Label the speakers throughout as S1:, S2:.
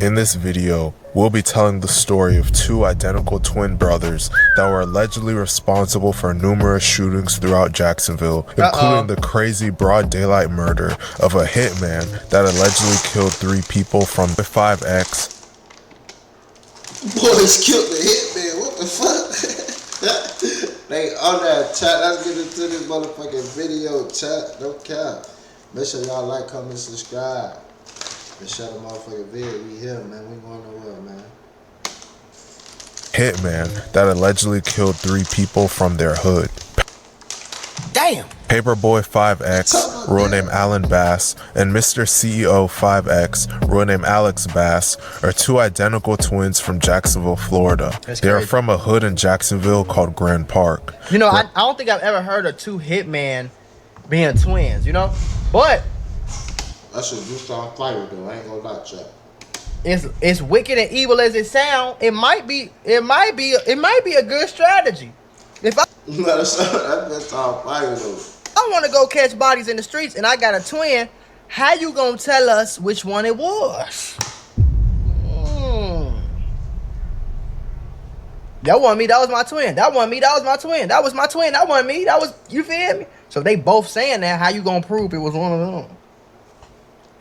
S1: In this video, we'll be telling the story of two identical twin brothers that were allegedly responsible for numerous shootings throughout Jacksonville, including the crazy broad daylight murder of a hitman that allegedly killed 3 people from the 5X.
S2: Boys killed the hitman, what the fuck? They on that, chat. Let's get into this motherfucking video, chat. No cap. Make sure y'all like, comment, subscribe. And shut the motherfucking video. We here, man. We going nowhere, man.
S1: Hitman that allegedly killed 3 people from their hood.
S3: Damn.
S1: Paperboy 5X, real name Alan Bass, and Mr. CEO 5X, real name Alex Bass, are 2 identical twins from Jacksonville, Florida. They are from a hood in Jacksonville called Grand Park.
S3: You know, I don't think I've ever heard of 2 hitman being twins, you know? But
S2: that shit do sound fire though, I ain't gonna lie, chat.
S3: It's wicked and evil as it sound. It might be a good strategy. If I
S2: that sound fire though.
S3: I want to go catch bodies in the streets and I got a twin, how you gonna tell us which one it was? That wasn't me, that was my twin. That wasn't me, that was my twin. That was my twin, that wasn't me, that was, you feel me? So they both saying that, how you gonna prove it was one of them?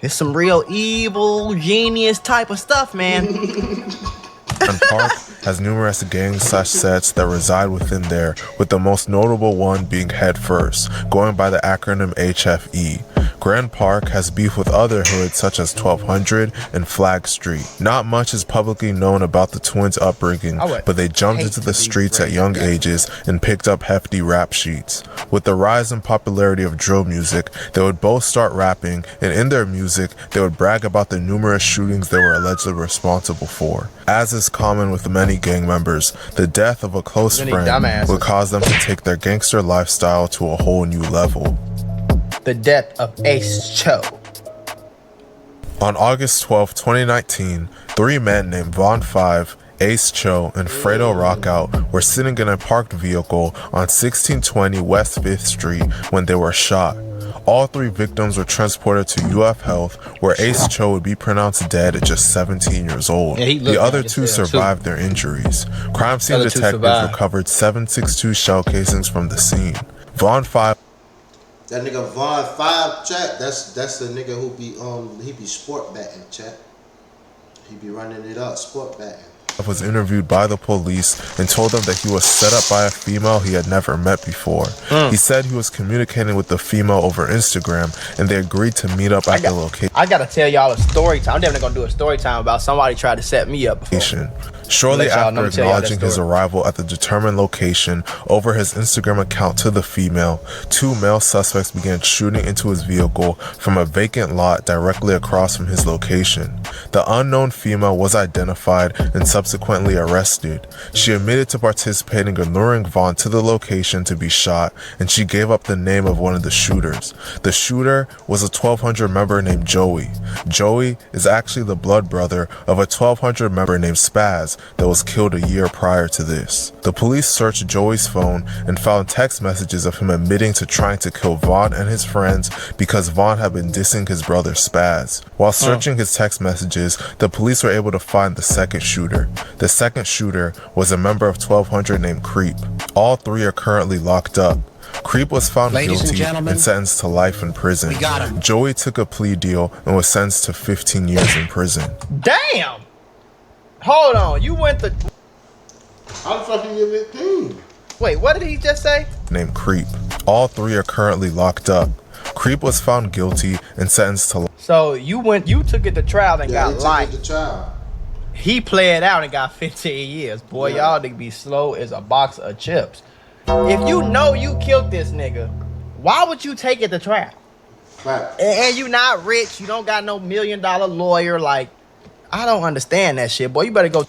S3: It's some real evil, genius type of stuff, man.
S1: Grand Park has numerous gang/sets that reside within there, with the most notable one being Head First, going by the acronym HFE. Grand Park has beef with other hoods such as 1200 and Flag Street. Not much is publicly known about the twins' upbringing, but they jumped into the streets at young ages and picked up hefty rap sheets. With the rise in popularity of drill music, they would both start rapping, and in their music, they would brag about the numerous shootings they were allegedly responsible for. As is common with many gang members, the death of a close friend would cause them to take their gangster lifestyle to a whole new level.
S3: The death of Ace Cho.
S1: On August 12, 2019, 3 men named Von 5, Ace Cho, and Fredo Rockout were sitting in a parked vehicle on 1620 West 5th Street when they were shot. All 3 victims were transported to UF Health, where Ace Cho would be pronounced dead at just 17 years old. The other 2 survived their injuries. Crime scene detectives recovered 7.62 shell casings from the scene. Von 5.
S2: That nigga Von 5, chat. That's the nigga who be he be sport batting, chat. He be running it up, sport batting.
S1: Was interviewed by the police and told them that he was set up by a female he had never met before. He said he was communicating with the female over Instagram and they agreed to meet up at the location.
S3: I gotta tell y'all a story time. I'm definitely gonna do a story time about somebody tried to set me up before.
S1: Shortly after acknowledging his arrival at the determined location over his Instagram account to the female, 2 male suspects began shooting into his vehicle from a vacant lot directly across from his location. The unknown female was identified and subsequently arrested. She admitted to participating in luring Vaughn to the location to be shot, and she gave up the name of one of the shooters. The shooter was a 1200 member named Joey. Joey is actually the blood brother of a 1200 member named Spaz that was killed a year prior to this. The police searched Joey's phone and found text messages of him admitting to trying to kill Vaughn and his friends because Vaughn had been dissing his brother Spaz. While searching his text messages, the police were able to find the second shooter. The second shooter was a member of 1200 named Creep. All 3 are currently locked up. Creep was found guilty and sentenced to life in prison. Joey took a plea deal and was sentenced to 15 years in prison.
S3: Damn! Hold on, you went to...
S2: How the fuck you get it?
S3: Wait, what did he just say?
S1: Named Creep. All 3 are currently locked up. Creep was found guilty and sentenced to...
S3: So you took it to trial and got life. He played out and got 15 years. Boy, y'all niggas be slow as a box of chips. If you know you killed this nigga, why would you take it to trial?
S2: Right.
S3: And you not rich, you don't got no $1 million lawyer, like... I don't understand that shit, boy. You better go.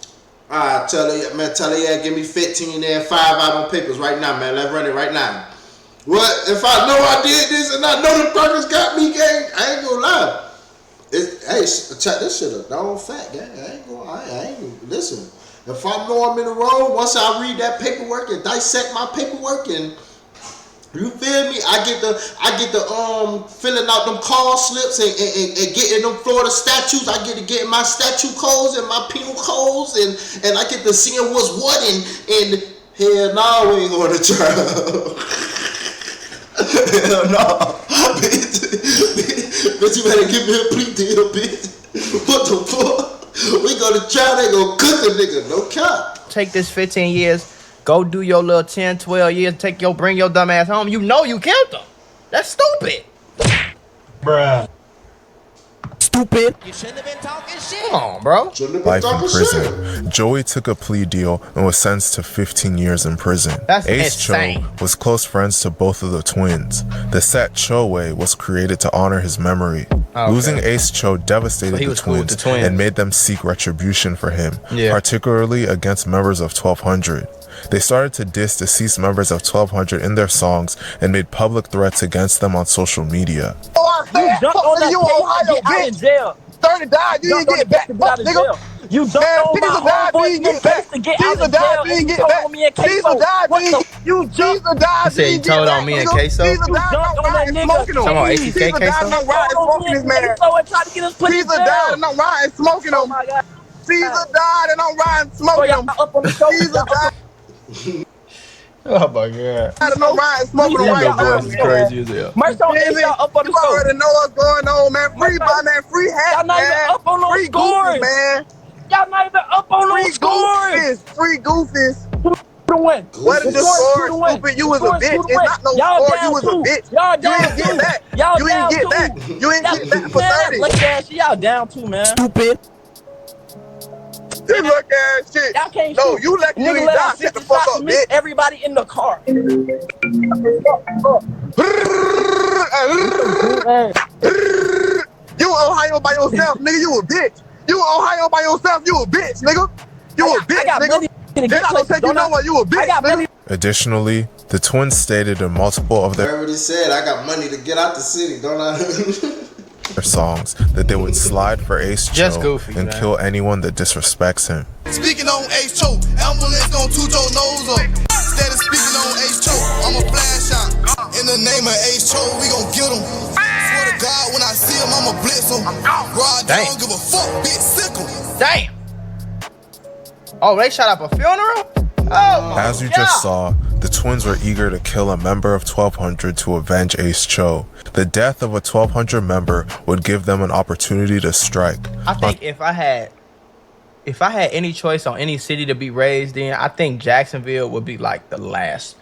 S2: Alright, tell her, give me 15 there, 5 out on papers right now, man. Let's run it right now. What? If I know I did this and I know the fuckers got me, gang, I ain't gonna lie. Hey, check this shit up. Dog fat, gang. I ain't listen. If I know I'm in the wrong, once I read that paperwork and dissect my paperwork and You feel me? I get the filling out them call slips and getting them Florida statutes. I get to get my statute codes and my penal codes and I get to seeing what's what and hell no, we ain't going to trial. Hell no. Bitch, you better give me a plea deal, bitch. What the fuck? We go to trial, they gonna cook a nigga, no cap.
S3: Take this 15 years. Go do your little 10, 12 years. Bring your dumb ass home. You know you killed them. That's stupid.
S4: Bruh.
S3: Stupid.
S5: You shouldn't have been talking shit.
S3: Come on, bro.
S1: Life in prison. Joey took a plea deal and was sentenced to 15 years in prison.
S3: That's
S1: Ace
S3: insane.
S1: Cho was close friends to both of the twins. The set Cho Way was created to honor his memory.
S3: Okay.
S1: Losing Ace Cho devastated
S3: So he
S1: the
S3: was cool with
S1: twins,
S3: the twins
S1: and made them seek retribution for him,
S3: Yeah.
S1: particularly against members of 1200. They started to diss deceased members of 1200 in their songs and made public threats against them on social media.
S6: You jumped on that Ohio bitch. Jail. 30 died, you didn't get back, nigga. You jumped on my homeboy in case to get out of jail and you told on me and Queso. You jumped.
S3: You said you told on me and Queso?
S6: You jumped on that nigga.
S3: Come on, ACK Queso?
S6: No riding smoking this man. Queso and tried to get us put in jail.
S2: Caesar died and I'm riding smoking him.
S6: Oh my God.
S2: Caesar died and I'm riding smoking him.
S6: Up on the show.
S2: Caesar died
S3: Oh my God.
S2: and I'm riding smoking him right now.
S3: This is crazy as hell.
S6: Merch on y'all up on the
S2: You
S6: show.
S2: already know what's going on, man. Free by man, free hat,
S6: Y'all not even
S2: man.
S6: up on those
S2: Free
S6: scores.
S2: goofies, man.
S6: Y'all not even up on
S2: Free
S6: those scores.
S2: goofies. Free goofies.
S6: To win.
S2: What is the score, stupid? You was a bitch. It's not no score. You was a bitch.
S6: Y'all
S2: You
S6: down
S2: ain't get
S6: two.
S2: back.
S6: Y'all
S2: You
S6: down
S2: ain't get
S6: two.
S2: back. You ain't get back for 30.
S6: Look at that shit. Y'all down two, man.
S3: Stupid.
S2: You look ass shit.
S6: Y'all can't
S2: No,
S6: shoot.
S2: you let you
S6: Nigga
S2: ain't
S6: let
S2: die.
S6: out
S2: Shut the
S6: 50
S2: fuck
S6: shots
S2: up,
S6: to miss
S2: bitch.
S6: everybody in the car.
S2: You Ohio by yourself, nigga. You a bitch. You Ohio by yourself. You a bitch, nigga. You a bitch, nigga. They're not gonna take you nowhere. You a bitch, nigga.
S1: Additionally, the twins stated in multiple of
S2: I
S1: their
S2: already said I got money to get out the city, don't I?
S1: songs that they would slide for Ace
S3: Just
S1: Cho
S3: goofy,
S1: and
S3: man.
S1: kill anyone that disrespects him.
S7: Speaking on Ace Cho, ambulance gon' toot your nose up. Instead of speaking on Ace Cho, I'm a flash out. In the name of Ace Cho, we gon' get him. Swear to God, when I see him, I'ma blitz him. Rod,
S3: Damn.
S7: don't give a fuck, bitch, sick him.
S3: Damn. Oh, they shot up a funeral? Oh my
S1: As you
S3: God.
S1: just saw, the twins were eager to kill a member of 1200 to avenge Ace Cho. The death of a 1200 member would give them an opportunity to strike.
S3: I think if I had any choice on any city to be raised in, I think Jacksonville would be like the last.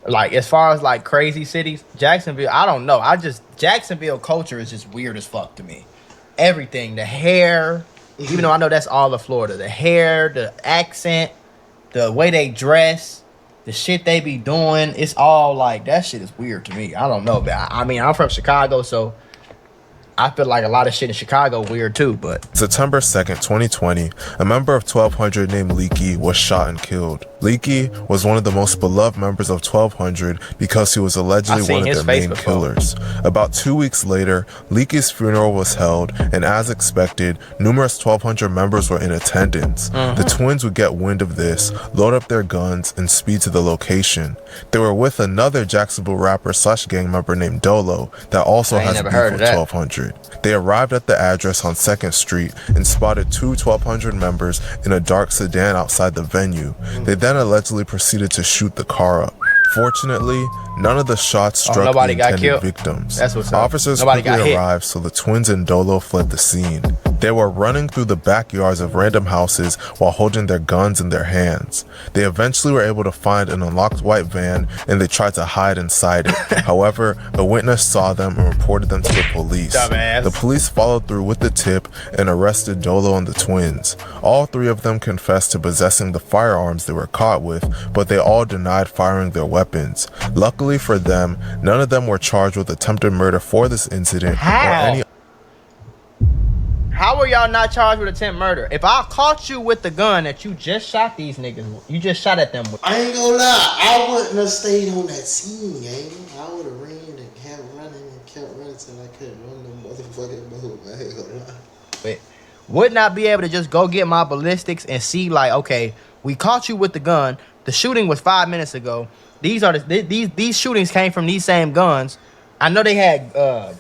S3: Like as far as like crazy cities, Jacksonville, I don't know. Jacksonville culture is just weird as fuck to me. Everything, the hair, even though I know that's all of Florida, the hair, the accent, the way they dress, the shit they be doing, it's all like that shit is weird to me. I don't know, but I mean, I'm from Chicago, so I feel like a lot of shit in Chicago weird too, but
S1: September 2nd, 2020, a member of 1200 named Leaky was shot and killed. Leaky was one of the most beloved members of 1200 because he was allegedly
S3: I seen
S1: one of
S3: his
S1: their
S3: face
S1: main
S3: before.
S1: killers. About 2 weeks later, Leaky's funeral was held, and as expected, numerous 1200 members were in attendance. The twins would get wind of this, load up their guns, and speed to the location. They were with another Jacksonville rapper / gang member named Dolo that also
S3: I ain't
S1: has
S3: never
S1: beef
S3: heard
S1: with
S3: of that.
S1: 1200. They arrived at the address on 2nd Street and spotted two 1200 members in a dark sedan outside the venue. They then allegedly proceeded to shoot the car up. Fortunately, none of the shots struck the
S3: nobody got
S1: intended
S3: killed?
S1: victims.
S3: That's what's up.
S1: Officers
S3: Nobody got
S1: quickly
S3: hit.
S1: arrived, so the twins and Dolo fled the scene. They were running through the backyards of random houses while holding their guns in their hands. They eventually were able to find an unlocked white van and they tried to hide inside it. However, a witness saw them and reported them to the police.
S3: Dumbass.
S1: The police followed through with the tip and arrested Dolo and the twins. All three of them confessed to possessing the firearms they were caught with, but they all denied firing their weapons. Luckily for them, none of them were charged with attempted murder for this incident or any.
S3: How were y'all not charged with attempt murder? If I caught you with the gun that you just shot these niggas, you just shot at them with.
S2: I ain't gonna lie, I wouldn't have stayed on that scene, gang. I would have ran and kept running till I couldn't run the motherfucking move. I ain't gonna lie.
S3: But would not be able to just go get my ballistics and see like, okay, we caught you with the gun. The shooting was 5 minutes ago. these shootings came from these same guns. I know they had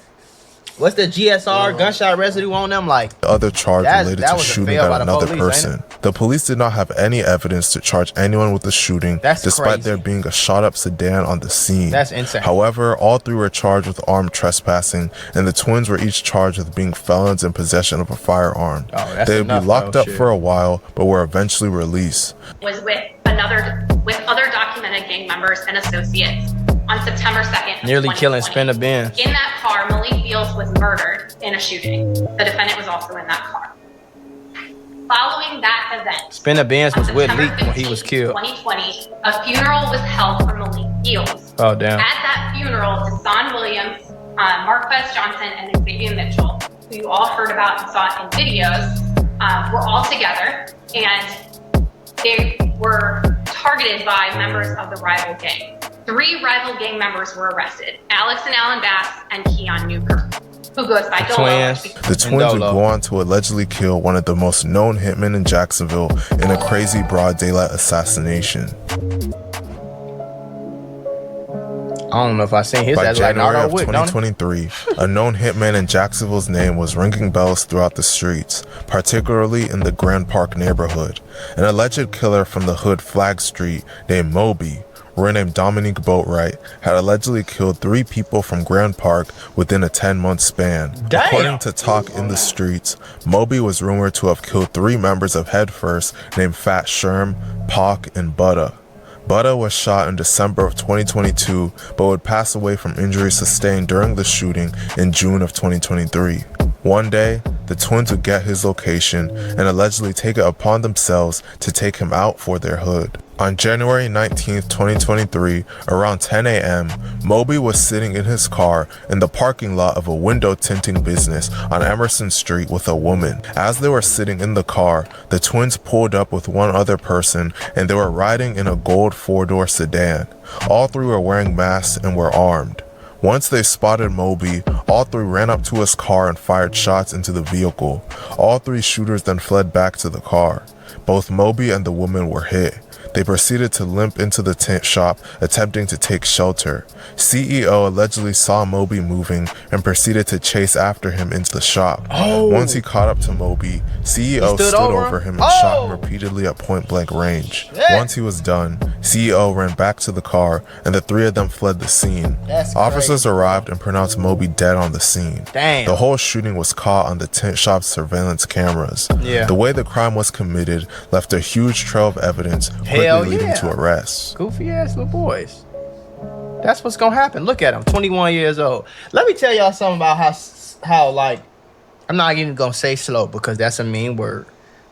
S3: what's the GSR gunshot residue on them? Like
S1: the other charge related to shooting at another person. The police did not have any evidence to charge anyone with the shooting, despite there being a shot-up sedan on the scene.
S3: That's insane.
S1: However, all three were charged with armed trespassing, and the twins were each charged with being felons in possession of a firearm. They would be locked up for a while, but were eventually released.
S5: Was with other documented gang members and associates on September 2nd.
S3: Nearly killing Spinner Benz.
S5: In that car, Malik Beals was murdered in a shooting. The defendant was also in that car. Following that event,
S3: Spinner Benz was with Leak when he was killed.
S5: 2020, a funeral was held for Malik Beals.
S3: Oh, damn.
S5: At that funeral, Deshaun Williams, Marquez Johnson, and Xavier Mitchell, who you all heard about and saw in videos, were all together, and they were targeted by members of the rival gang. 3 rival gang members were arrested: Alex and Alan Bass and Keon Newkirk, who goes by Dolo.
S1: The twins would go on to allegedly kill one of the most known hitmen in Jacksonville in a crazy broad daylight assassination.
S3: I don't know if I seen his.
S1: By January of 2023, a known hitman in Jacksonville's name was ringing bells throughout the streets, particularly in the Grand Park neighborhood. An alleged killer from the hood Flag Street named Moby, renamed Dominique Boatwright, had allegedly killed 3 people from Grand Park within a 10-month span.
S3: Damn.
S1: According to Talk in the Streets, Moby was rumored to have killed 3 members of Head First named Fat Sherm, Pac, and Butta. Butta was shot in December of 2022, but would pass away from injuries sustained during the shooting in June of 2023. One day, the twins would get his location and allegedly take it upon themselves to take him out for their hood. On January 19th, 2023, around 10 a.m., Moby was sitting in his car in the parking lot of a window tinting business on Emerson Street with a woman. As they were sitting in the car, the twins pulled up with one other person, and they were riding in a gold 4-door sedan. All 3 were wearing masks and were armed. Once they spotted Moby, all 3 ran up to his car and fired shots into the vehicle. All 3 shooters then fled back to the car. Both Moby and the woman were hit. They proceeded to limp into the tent shop, attempting to take shelter. CEO allegedly saw Moby moving and proceeded to chase after him into the shop. Once he caught up to Moby, CEO stood over him and shot him repeatedly at point-blank range. Once he was done, CEO ran back to the car, and the 3 of them fled the scene. Officers arrived and pronounced Moby dead on the scene.
S3: Damn.
S1: The whole shooting was caught on the tent shop's surveillance cameras. The way the crime was committed left a huge trail of evidence, leading to arrests.
S3: Goofy ass little boys. That's what's gonna happen. Look at him, 21 years old. Let me tell y'all something about how like, I'm not even gonna say slow because that's a mean word.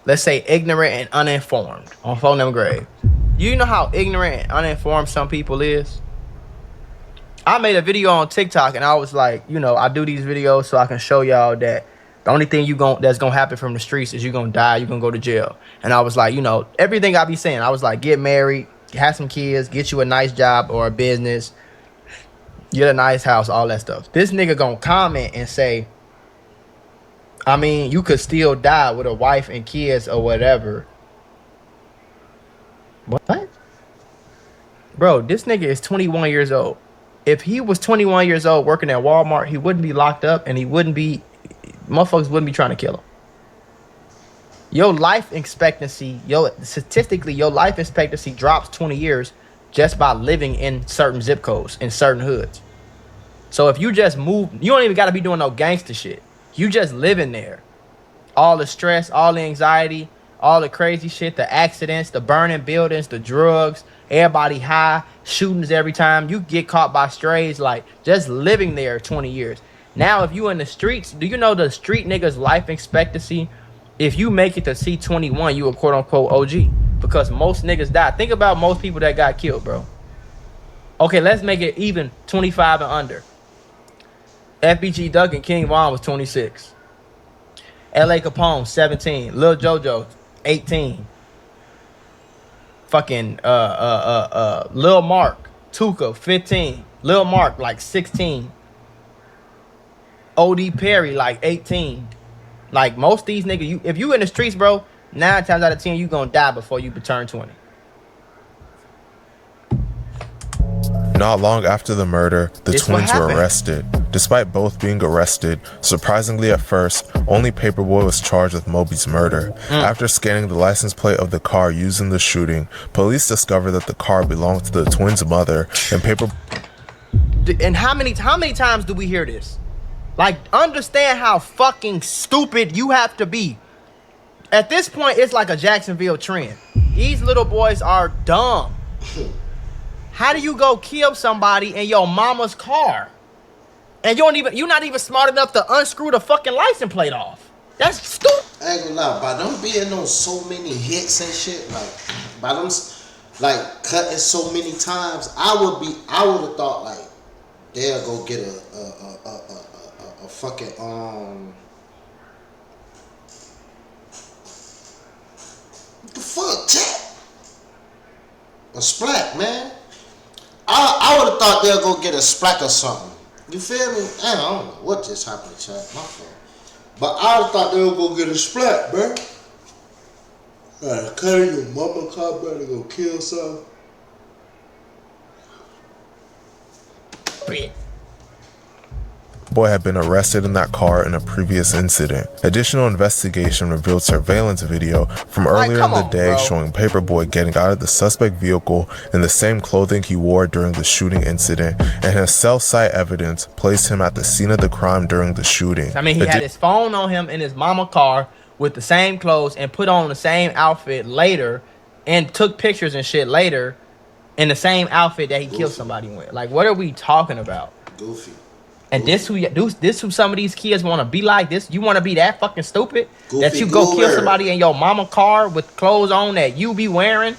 S3: Let's say ignorant and uninformed on phone them grave. You know how ignorant and uninformed some people is? I made a video on TikTok and I was like, you know, I do these videos so I can show y'all that the only thing that's gonna happen from the streets is you're gonna die, you're gonna go to jail. And I was like, you know, everything I be saying, I was like, get married, have some kids, get you a nice job or a business, get a nice house, all that stuff. This nigga gonna comment and say, I mean, you could still die with a wife and kids or whatever. What? Bro, this nigga is 21 years old. If he was 21 years old working at Walmart, he wouldn't be locked up and motherfuckers wouldn't be trying to kill him. Your life expectancy, statistically, your life expectancy drops 20 years just by living in certain zip codes, in certain hoods. So if you just move, you don't even got to be doing no gangster shit. You just living there. All the stress, all the anxiety, all the crazy shit, the accidents, the burning buildings, the drugs, everybody high, shootings every time. You get caught by strays, like just living there 20 years. Now, if you in the streets, do you know the street niggas' life expectancy? If you make it to C21, you a quote-unquote OG. Because most niggas die. Think about most people that got killed, bro. Okay, let's make it even 25 and under. FBG Duck and King Von was 26. L.A. Capone, 17. Lil JoJo, 18. Fucking Lil Mark, Tuka, 15. Lil Mark, like 16. OD Perry, like 18. Like most of these niggas, if you in the streets, bro, 9 times out of 10 you gonna die before you turn 20.
S1: Not long after the murder, the twins were arrested. Despite both being arrested, surprisingly at first, only Paperboy was charged with Moby's murder. After scanning the license plate of the car used in the shooting, police discovered that the car belonged to the twins' mother, and
S3: And how many times do we hear this? Like, understand how fucking stupid you have to be. At this point, it's like a Jacksonville trend. These little boys are dumb. How do you go kill somebody in your mama's car? And you're not even smart enough to unscrew the fucking license plate off. That's stupid.
S2: I ain't gonna lie, by them being on so many hits and shit, like by them like cutting so many times, I would have thought like they'll go get a fucking what the fuck, chat? A splat, man. I would have thought they'll go get a splat or something. You feel me? I don't know what just happened, chat. My fault. But I would have thought they would go get a splat, bro. Cut in your mama car, bro, to go kill something.
S1: Boy had been arrested in that car in a previous incident. Additional investigation revealed surveillance video from earlier in the day showing Paperboy getting out of the suspect vehicle in the same clothing he wore during the shooting incident, and his cell site evidence placed him at the scene of the crime during the shooting.
S3: I mean, he had his phone on him in his mama car with the same clothes and put on the same outfit later and took pictures and shit later in the same outfit that he killed somebody with. Like, what are we talking about?
S2: Goofy.
S3: And this who some of these kids want to be like this? You want to be that fucking stupid that you go kill somebody in your mama car with clothes on that you be wearing?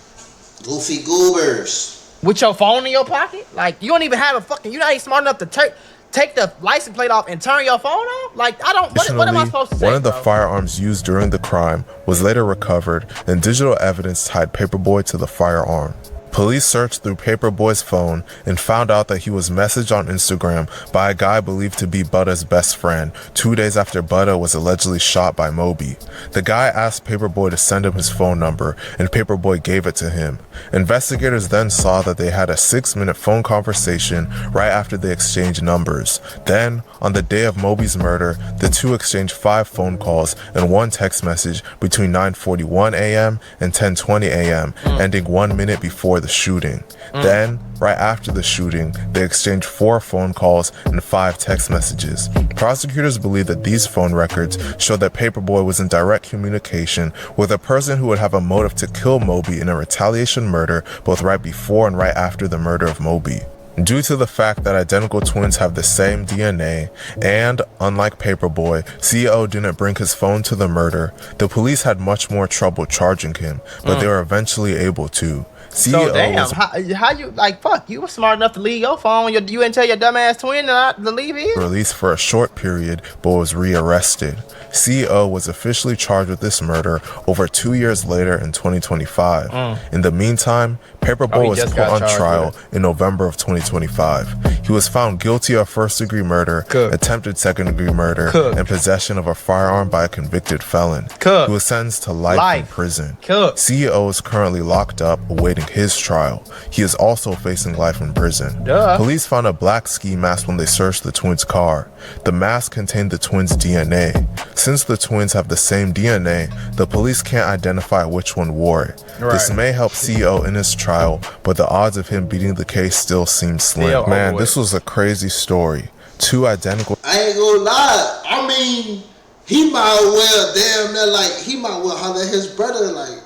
S2: Goofy goobers.
S3: With your phone in your pocket? Like, you don't even have a fucking, you're not even smart enough to take the license plate off and turn your phone off? Like, I don't, what am I supposed to say,
S1: one of the firearms used during the crime was later recovered, and digital evidence tied Paperboy to the firearm. Police searched through Paperboy's phone and found out that he was messaged on Instagram by a guy believed to be Butta's best friend 2 days after Butta was allegedly shot by Moby. The guy asked Paperboy to send him his phone number, and Paperboy gave it to him. Investigators then saw that they had a 6-minute phone conversation right after they exchanged numbers. Then, on the day of Moby's murder, the two exchanged 5 phone calls and 1 text message between 9:41 a.m. and 10:20 a.m., ending 1 minute before the shooting. Then, right after the shooting, they exchanged 4 phone calls and 5 text messages. Prosecutors believe that these phone records show that Paperboy was in direct communication with a person who would have a motive to kill Moby in a retaliation murder both right before and right after the murder of Moby. Due to the fact that identical twins have the same DNA, and, unlike Paperboy, CEO didn't bring his phone to the murder, the police had much more trouble charging him, but they were eventually able to. CEO
S3: so damn, how you, like, fuck, you were smart enough to leave your phone, you didn't tell your dumbass twin not to leave here?
S1: Released for a short period, but was rearrested. CEO was officially charged with this murder over 2 years later in 2025. In the meantime, Paperboy was put on trial in November of 2025. He was found guilty of first-degree murder, attempted second-degree murder, and possession of a firearm by a convicted felon. He was sentenced to life in prison. CEO is currently locked up awaiting his trial. He is also facing life in prison. Police found a black ski mask when they searched the twins' car. The mask contained the twins' DNA. Since the twins have the same DNA, the police can't identify which one wore it. This may help CEO in his trial, but the odds of him beating the case still seem slim. Man, this was a crazy story. 2 identical.
S2: I ain't gonna lie. I mean, he might well damn near like he might well holler at his brother like,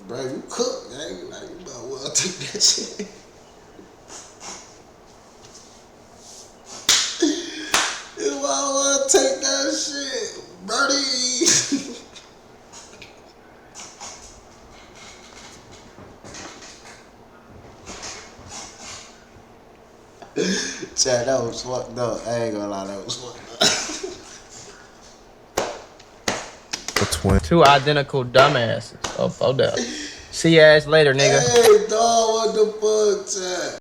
S2: bro, you cook, man. Like, you might well take that shit. You might well take that shit, buddy. Chad, that was fucked up. I ain't gonna lie, that was fucked up.
S3: 2 identical dumbasses. Oh, hold up. See your ass later, nigga.
S2: Hey, dog, what the fuck, Chad?